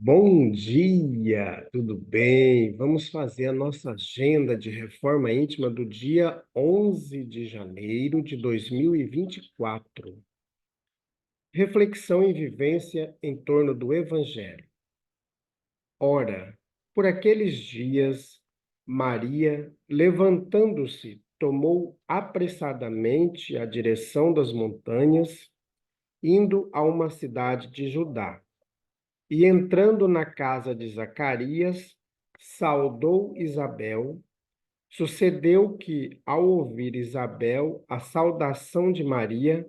Bom dia, tudo bem? Vamos fazer a nossa agenda de reforma íntima do dia 11 de janeiro de 2024. Reflexão e vivência em torno do Evangelho. Ora, por aqueles dias, Maria, levantando-se, tomou apressadamente a direção das montanhas, indo a uma cidade de Judá. E entrando na casa de Zacarias, saudou Isabel. Sucedeu que, ao ouvir Isabel a saudação de Maria,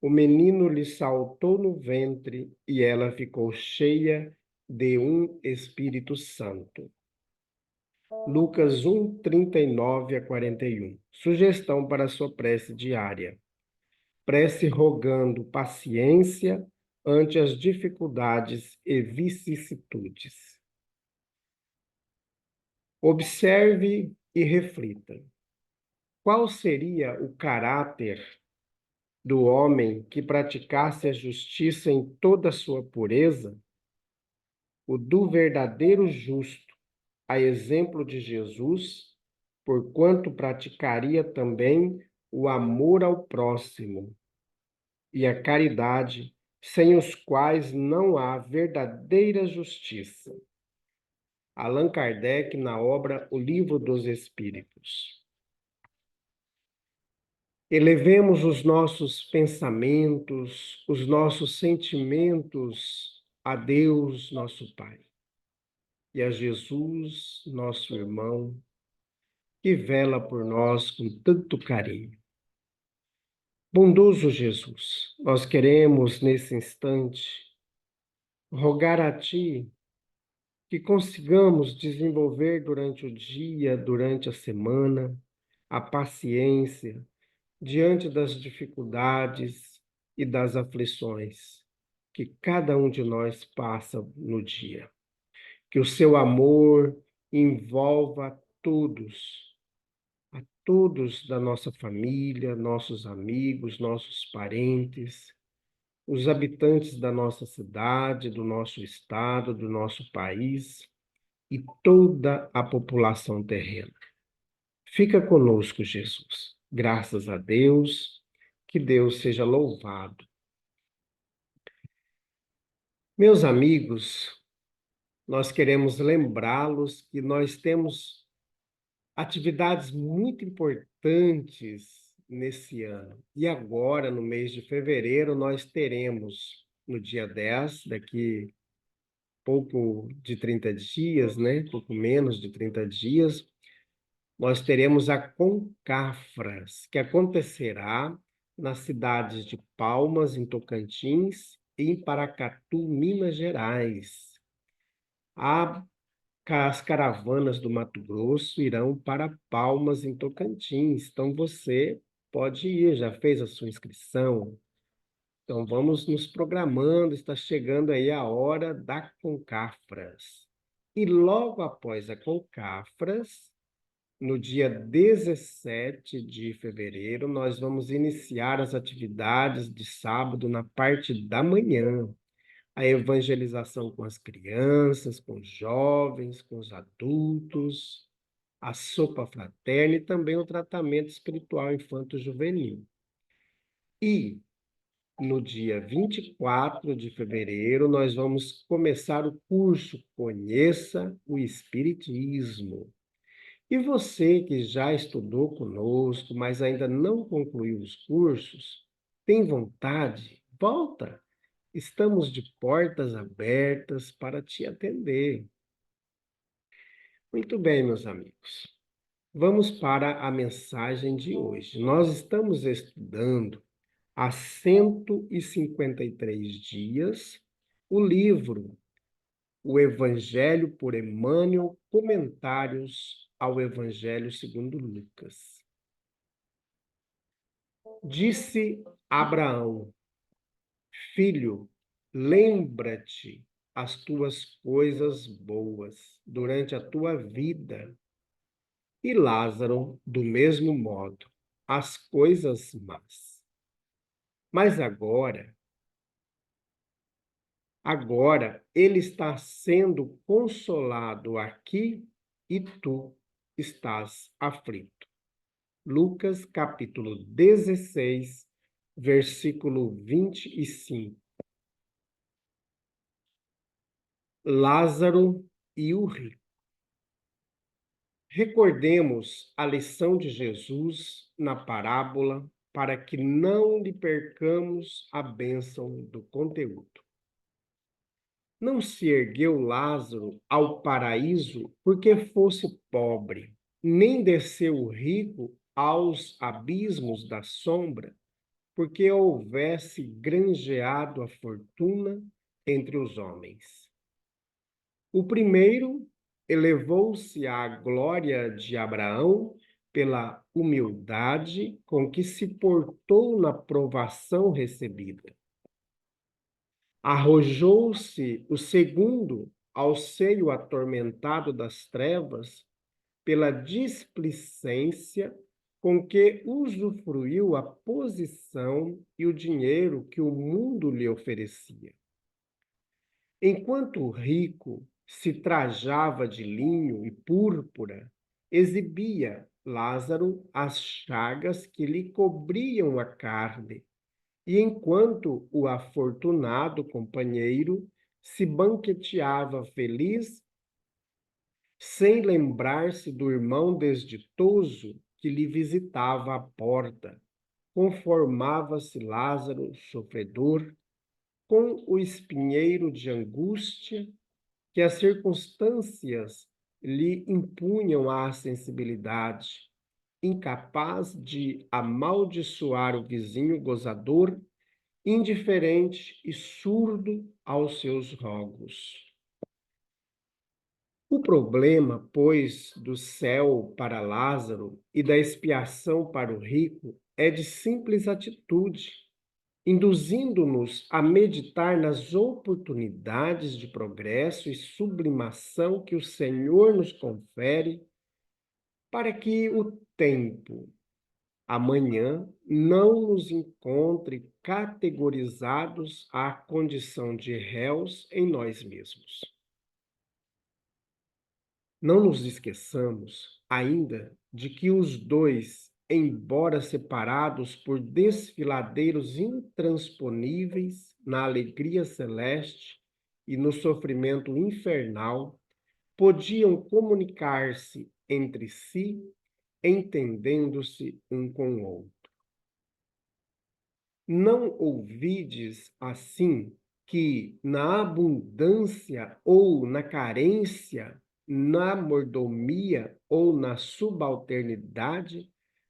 o menino lhe saltou no ventre e ela ficou cheia de um Espírito Santo. Lucas 1, 39 a 41. Sugestão para a sua prece diária. Prece rogando paciência ante as dificuldades e vicissitudes. Observe e reflita. Qual seria o caráter do homem que praticasse a justiça em toda a sua pureza? O do verdadeiro justo, a exemplo de Jesus, porquanto praticaria também o amor ao próximo e a caridade, sem os quais não há verdadeira justiça. Allan Kardec, na obra O Livro dos Espíritos. Elevemos os nossos pensamentos, os nossos sentimentos a Deus, nosso Pai, e a Jesus, nosso irmão, que vela por nós com tanto carinho. Bondoso Jesus, nós queremos nesse instante rogar a Ti que consigamos desenvolver durante o dia, durante a semana, a paciência diante das dificuldades e das aflições que cada um de nós passa no dia. Que o seu amor envolva a todos da nossa família, nossos amigos, nossos parentes, os habitantes da nossa cidade, do nosso estado, do nosso país e toda a população terrena. Fica conosco, Jesus. Graças a Deus, que Deus seja louvado. Meus amigos, nós queremos lembrá-los que nós temos atividades muito importantes nesse ano. E agora, no mês de fevereiro, nós teremos, no dia 10, daqui pouco de 30 dias, né? Pouco menos de 30 dias, nós teremos a Concafras, que acontecerá nas cidades de Palmas, em Tocantins, e em Paracatu, Minas Gerais. As caravanas do Mato Grosso irão para Palmas, em Tocantins. Então, você pode ir, já fez a sua inscrição. Então, vamos nos programando, está chegando aí a hora da Concafras. E logo após a Concafras, no dia 17 de fevereiro, nós vamos iniciar as atividades de sábado na parte da manhã. A evangelização com as crianças, com os jovens, com os adultos, a sopa fraterna e também o tratamento espiritual infanto-juvenil. E no dia 24 de fevereiro, nós vamos começar o curso Conheça o Espiritismo. E você que já estudou conosco, mas ainda não concluiu os cursos, tem vontade? Volta! Estamos de portas abertas para te atender. Muito bem, meus amigos. Vamos para a mensagem de hoje. Nós estamos estudando há 153 dias o livro O Evangelho por Emmanuel, Comentários ao Evangelho segundo Lucas. Disse Abraão: Filho, lembra-te as tuas coisas boas durante a tua vida, e Lázaro, do mesmo modo, as coisas más. Mas agora Agora ele está sendo consolado aqui e tu estás aflito. Lucas capítulo 16, versículo 25. Lázaro e o rico. Recordemos a lição de Jesus na parábola para que não lhe percamos a bênção do conteúdo. Não se ergueu Lázaro ao paraíso porque fosse pobre, nem desceu o rico aos abismos da sombra, porque houvesse granjeado a fortuna entre os homens. O primeiro elevou-se à glória de Abraão pela humildade com que se portou na provação recebida. Arrojou-se o segundo ao seio atormentado das trevas pela displicência com que usufruiu a posição e o dinheiro que o mundo lhe oferecia. Enquanto o rico se trajava de linho e púrpura, exibia Lázaro as chagas que lhe cobriam a carne, e enquanto o afortunado companheiro se banqueteava feliz, sem lembrar-se do irmão desditoso que lhe visitava à porta, conformava-se Lázaro, sofredor, com o espinheiro de angústia que as circunstâncias lhe impunham à sensibilidade, incapaz de amaldiçoar o vizinho gozador, indiferente e surdo aos seus rogos. O problema, pois, do céu para Lázaro e da expiação para o rico é de simples atitude, induzindo-nos a meditar nas oportunidades de progresso e sublimação que o Senhor nos confere para que o tempo, amanhã, não nos encontre categorizados à condição de réus em nós mesmos. Não nos esqueçamos ainda de que os dois, embora separados por desfiladeiros intransponíveis na alegria celeste e no sofrimento infernal, podiam comunicar-se entre si, entendendo-se um com o outro. Não ouvides, assim, que na abundância ou na carência, na mordomia ou na subalternidade,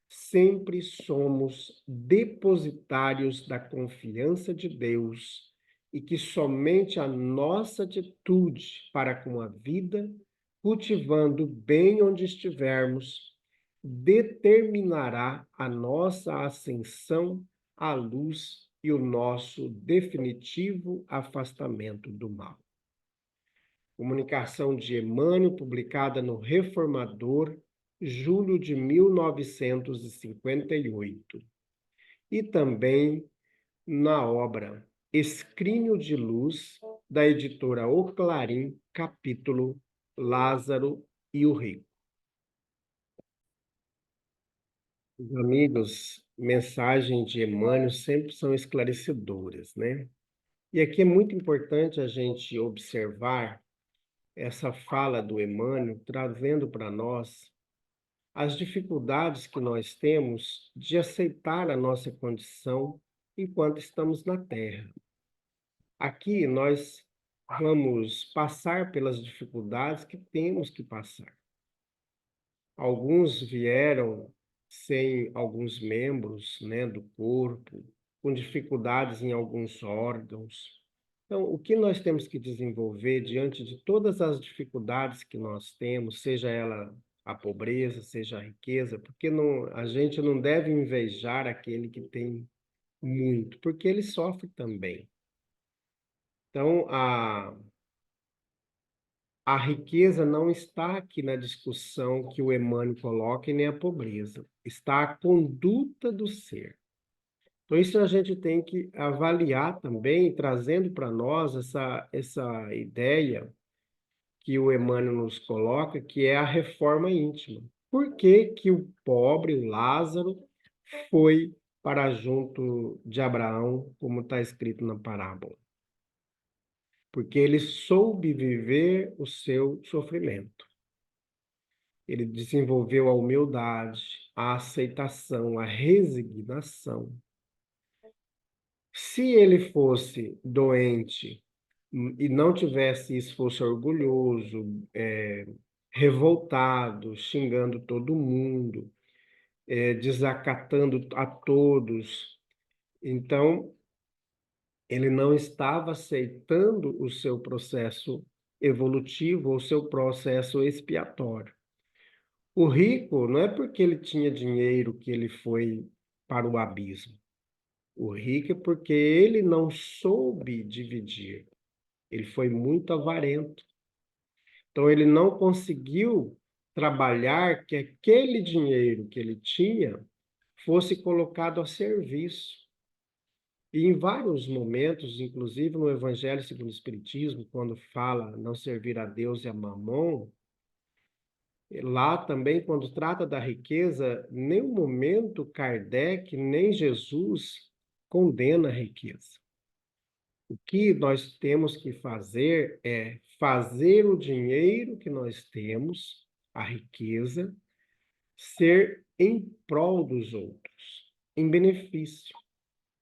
sempre somos depositários da confiança de Deus e que somente a nossa atitude para com a vida, cultivando bem onde estivermos, determinará a nossa ascensão à luz e o nosso definitivo afastamento do mal. Comunicação de Emmanuel, publicada no Reformador, julho de 1958. E também na obra Escrínio de Luz, da editora O Clarim, capítulo Lázaro e o Rico. Os amigos, mensagens de Emmanuel sempre são esclarecedoras, né? E aqui é muito importante a gente observar essa fala do Emmanuel, trazendo para nós as dificuldades que nós temos de aceitar a nossa condição enquanto estamos na Terra. Aqui nós vamos passar pelas dificuldades que temos que passar. Alguns vieram sem alguns membros, né, do corpo, com dificuldades em alguns órgãos. Então, o que nós temos que desenvolver diante de todas as dificuldades que nós temos, seja ela a pobreza, seja a riqueza, porque não, a gente não deve invejar aquele que tem muito, porque ele sofre também. Então, a riqueza não está aqui na discussão que o Emmanuel coloca e nem a pobreza. Está a conduta do ser. Então, isso a gente tem que avaliar também, trazendo para nós essa ideia que o Emmanuel nos coloca, que é a reforma íntima. Por que que o pobre, o Lázaro, foi para junto de Abraão, como está escrito na parábola? Porque ele soube viver o seu sofrimento. Ele desenvolveu a humildade, a aceitação, a resignação. Se ele fosse doente e não tivesse isso, fosse orgulhoso, revoltado, xingando todo mundo, desacatando a todos, então ele não estava aceitando o seu processo evolutivo, o seu processo expiatório. O rico não é porque ele tinha dinheiro que ele foi para o abismo. O rico é porque ele não soube dividir. Ele foi muito avarento. Então, ele não conseguiu trabalhar que aquele dinheiro que ele tinha fosse colocado a serviço. E em vários momentos, inclusive no Evangelho segundo o Espiritismo, quando fala não servir a Deus e a Mamon, lá também, quando trata da riqueza, em nenhum momento Kardec nem Jesus condena a riqueza. O que nós temos que fazer é fazer o dinheiro que nós temos, a riqueza, ser em prol dos outros, em benefício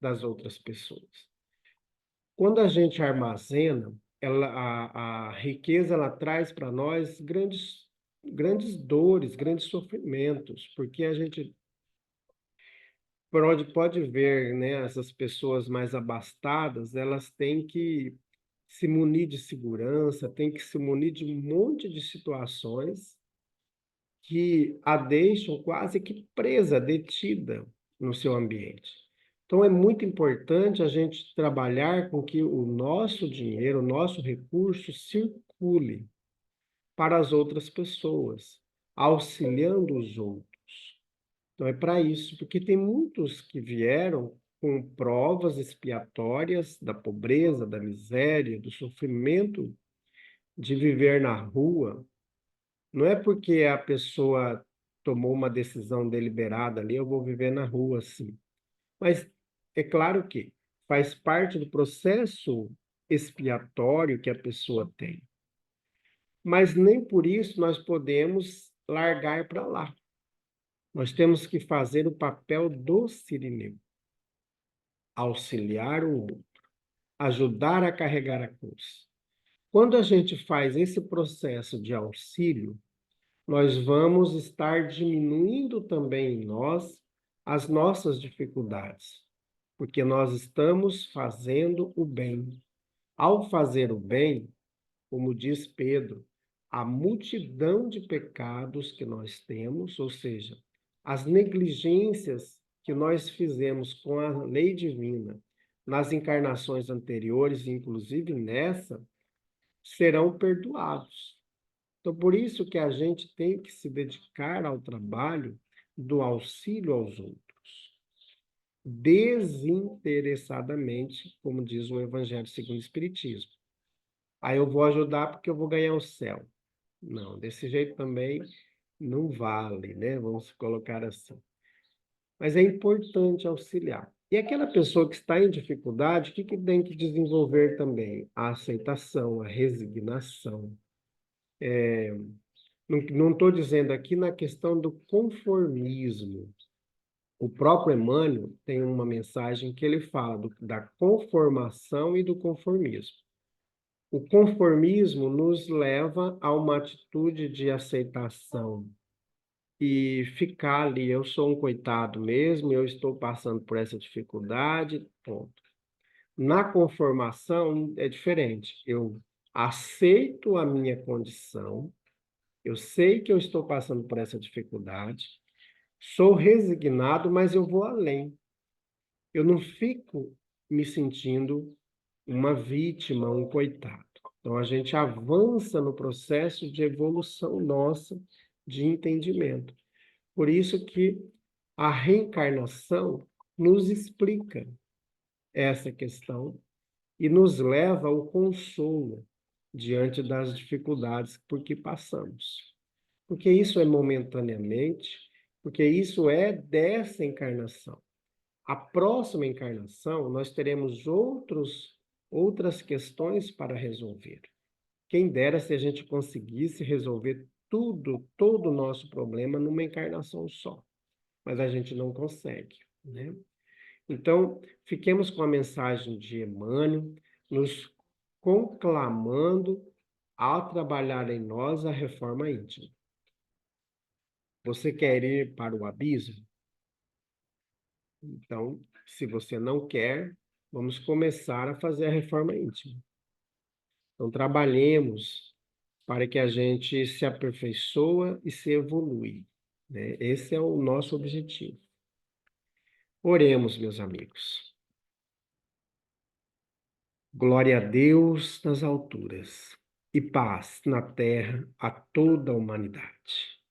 das outras pessoas. Quando a gente armazena, a riqueza ela traz para nós grandes dores, grandes sofrimentos, porque a gente pode ver, né, essas pessoas mais abastadas, elas têm que se munir de segurança, têm que se munir de um monte de situações que a deixam quase que presa, detida no seu ambiente. Então, é muito importante a gente trabalhar com que o nosso dinheiro, o nosso recurso circule para as outras pessoas, auxiliando os outros. Então, é para isso, porque tem muitos que vieram com provas expiatórias da pobreza, da miséria, do sofrimento de viver na rua. Não é porque a pessoa tomou uma decisão deliberada ali, eu vou viver na rua assim. Mas é claro que faz parte do processo expiatório que a pessoa tem. Mas nem por isso nós podemos largar para lá. Nós temos que fazer o papel do sirineu, auxiliar o outro, ajudar a carregar a cruz. Quando a gente faz esse processo de auxílio, nós vamos estar diminuindo também em nós as nossas dificuldades, porque nós estamos fazendo o bem. Ao fazer o bem, como diz Pedro, a multidão de pecados que nós temos, ou seja, as negligências que nós fizemos com a lei divina nas encarnações anteriores, inclusive nessa, serão perdoados. Então, por isso que a gente tem que se dedicar ao trabalho do auxílio aos outros, desinteressadamente, como diz o Evangelho segundo o Espiritismo. Aí eu vou ajudar porque eu vou ganhar o céu. Não, desse jeito também não vale, né? Vamos colocar assim. Mas é importante auxiliar. E aquela pessoa que está em dificuldade, o que que tem que desenvolver também? A aceitação, a resignação. Não estou dizendo aqui na questão do conformismo. O próprio Emmanuel tem uma mensagem que ele fala da conformação e do conformismo. O conformismo nos leva a uma atitude de aceitação e ficar ali, eu sou um coitado mesmo, eu estou passando por essa dificuldade, ponto. Na conformação é diferente. Eu aceito a minha condição, eu sei que eu estou passando por essa dificuldade, sou resignado, mas eu vou além. Eu não fico me sentindo uma vítima, um coitado. Então, a gente avança no processo de evolução nossa de entendimento. Por isso que a reencarnação nos explica essa questão e nos leva ao consolo diante das dificuldades por que passamos. Porque isso é momentaneamente, porque isso é dessa encarnação. A próxima encarnação, nós teremos outras questões para resolver. Quem dera se a gente conseguisse resolver todo o nosso problema numa encarnação só. Mas a gente não consegue, né? Então, fiquemos com a mensagem de Emmanuel, nos conclamando a trabalhar em nós a reforma íntima. Você quer ir para o abismo? Então, se você não quer, vamos começar a fazer a reforma íntima. Então, trabalhemos para que a gente se aperfeiçoe e se evolui, né? Esse é o nosso objetivo. Oremos, meus amigos. Glória a Deus nas alturas e paz na terra a toda a humanidade.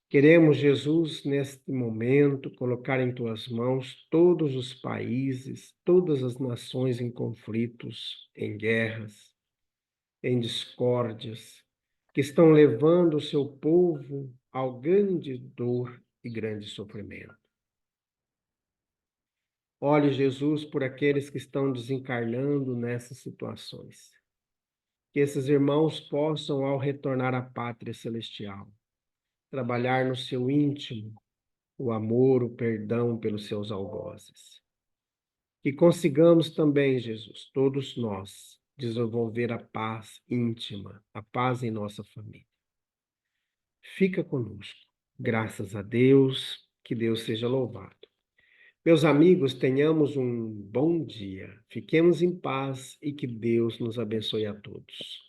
Queremos, Jesus, neste momento, colocar em tuas mãos todos os países, todas as nações em conflitos, em guerras, em discórdias, que estão levando o seu povo ao grande dor e grande sofrimento. Olhe, Jesus, por aqueles que estão desencarnando nessas situações. Que esses irmãos possam, ao retornar à pátria celestial, trabalhar no seu íntimo o amor, o perdão pelos seus algozes. Que consigamos também, Jesus, todos nós, desenvolver a paz íntima, a paz em nossa família. Fica conosco. Graças a Deus, que Deus seja louvado. Meus amigos, tenhamos um bom dia. Fiquemos em paz e que Deus nos abençoe a todos.